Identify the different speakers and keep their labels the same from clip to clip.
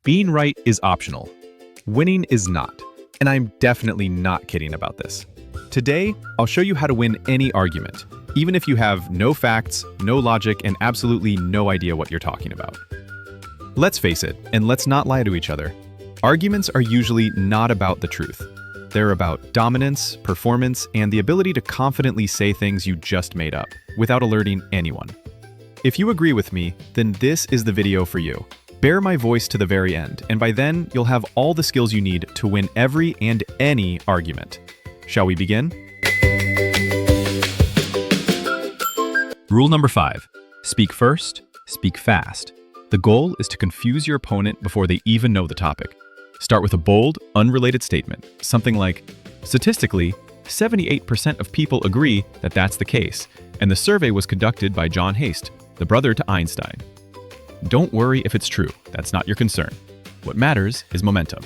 Speaker 1: Being right is optional. Winning is not. And I'm definitely not kidding about this. Today, I'll show you how to win any argument, even if you have no facts, no logic, and absolutely no idea what you're talking about. Let's face it, and let's not lie to each other. Arguments are usually not about the truth. They're about dominance, performance, and the ability to confidently say things you just made up, without alerting anyone. If you agree with me, then this is the video for you. Bear my voice to the very end, and by then, you'll have all the skills you need to win every and any argument. Shall we begin? Rule number 5. Speak first, speak fast. The goal is to confuse your opponent before they even know the topic. Start with a bold, unrelated statement, something like, statistically, 78% of people agree that that's the case, and the survey was conducted by John Haste, the brother to Einstein. Don't worry if it's true, that's not your concern. What matters is momentum.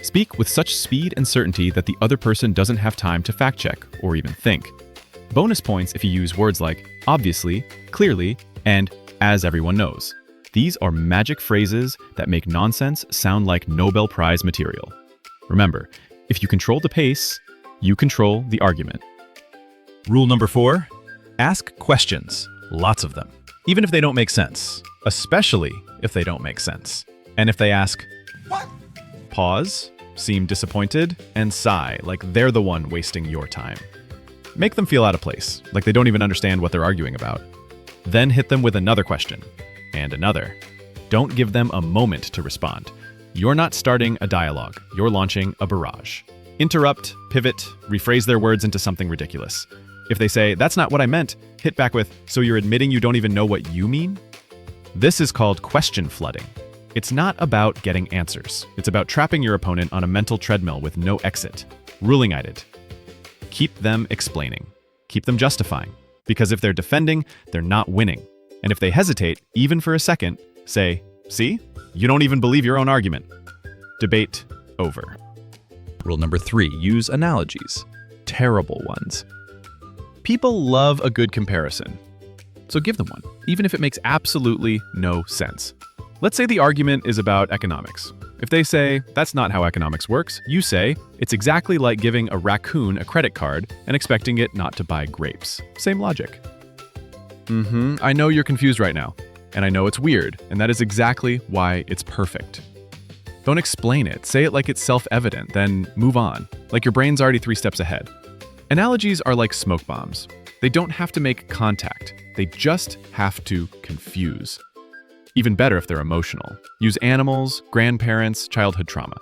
Speaker 1: Speak with such speed and certainty that the other person doesn't have time to fact-check or even think. Bonus points if you use words like obviously, clearly, and as everyone knows. These are magic phrases that make nonsense sound like Nobel Prize material. Remember, if you control the pace, you control the argument. Rule number 4. Ask questions, lots of them, even if they don't make sense, especially if they don't make sense. And if they ask, "What?" Pause, seem disappointed, and sigh like they're the one wasting your time. Make them feel out of place, like they don't even understand what they're arguing about. Then hit them with another question, and another. Don't give them a moment to respond. You're not starting a dialogue, you're launching a barrage. Interrupt, pivot, rephrase their words into something ridiculous. If they say, "That's not what I meant," hit back with, "So you're admitting you don't even know what you mean?" This is called question flooding. It's not about getting answers. It's about trapping your opponent on a mental treadmill with no exit. Ruling it. Keep them explaining. Keep them justifying. Because if they're defending, they're not winning. And if they hesitate, even for a second, say, "See? You don't even believe your own argument." Debate over. Rule number 3. Use analogies. Terrible ones. People love a good comparison. So give them one, even if it makes absolutely no sense. Let's say the argument is about economics. If they say, "That's not how economics works," you say, "It's exactly like giving a raccoon a credit card and expecting it not to buy grapes." Same logic. I know you're confused right now, and I know it's weird, and that is exactly why it's perfect. Don't explain it. Say it like it's self-evident, then move on, like your brain's already 3 steps ahead. Analogies are like smoke bombs. They don't have to make contact. They just have to confuse. Even better if they're emotional. Use animals, grandparents, childhood trauma.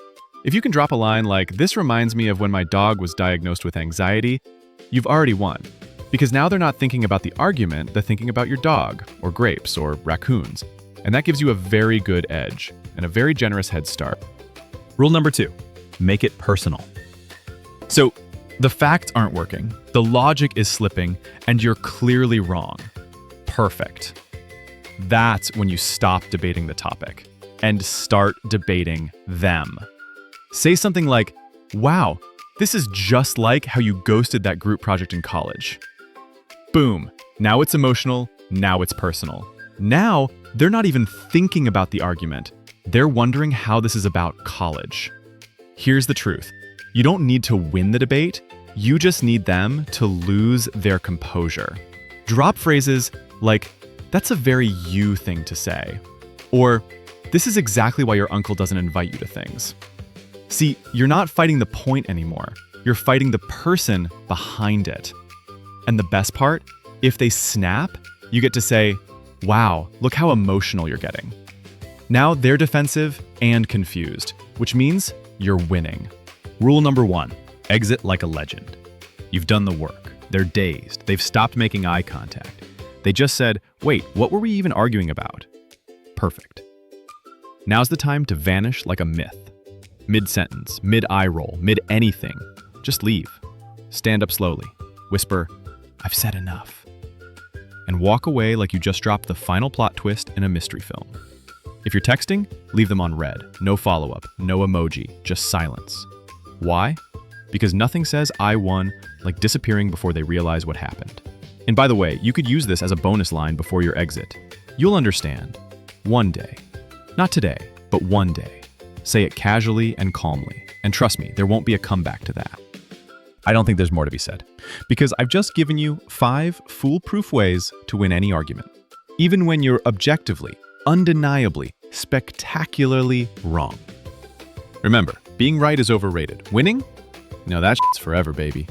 Speaker 1: If you can drop a line like, "This reminds me of when my dog was diagnosed with anxiety," you've already won. Because now they're not thinking about the argument, they're thinking about your dog, or grapes, or raccoons. And that gives you a very good edge, and a very generous head start. Rule number 2, make it personal. So, the facts aren't working, the logic is slipping, and you're clearly wrong. Perfect. That's when you stop debating the topic and start debating them. Say something like, "Wow, this is just like how you ghosted that group project in college." Boom. Now it's emotional, now it's personal. Now, they're not even thinking about the argument. They're wondering how this is about college. Here's the truth. You don't need to win the debate, you just need them to lose their composure. Drop phrases like, "That's a very you thing to say," or "This is exactly why your uncle doesn't invite you to things." See, you're not fighting the point anymore. You're fighting the person behind it. And the best part, if they snap, you get to say, "Wow, look how emotional you're getting." Now they're defensive and confused, which means you're winning. Rule number 1, exit like a legend. You've done the work. They're dazed. They've stopped making eye contact. They just said, "Wait, what were we even arguing about?" Perfect. Now's the time to vanish like a myth. Mid-sentence, mid-eye roll, mid-anything. Just leave. Stand up slowly. Whisper, "I've said enough." And walk away like you just dropped the final plot twist in a mystery film. If you're texting, leave them on red. No follow-up, no emoji, just silence. Why? Because nothing says "I won" like disappearing before they realize what happened. And by the way, you could use this as a bonus line before your exit. You'll understand. One day. Not today, but one day. Say it casually and calmly. And trust me, there won't be a comeback to that. I don't think there's more to be said, because I've just given you 5 foolproof ways to win any argument, even when you're objectively, undeniably, spectacularly wrong. Remember, being right is overrated. Winning? No, that shit's forever, baby.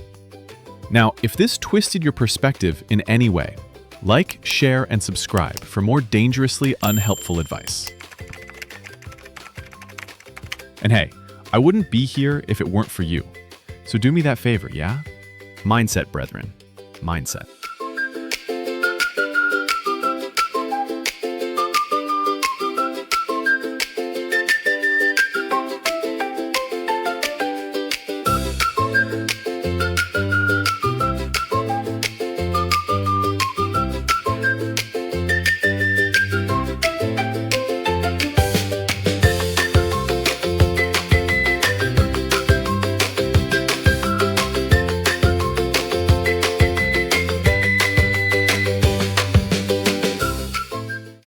Speaker 1: Now, if this twisted your perspective in any way, like, share, and subscribe for more dangerously unhelpful advice. And hey, I wouldn't be here if it weren't for you. So do me that favor, yeah? Mindset, brethren. Mindset.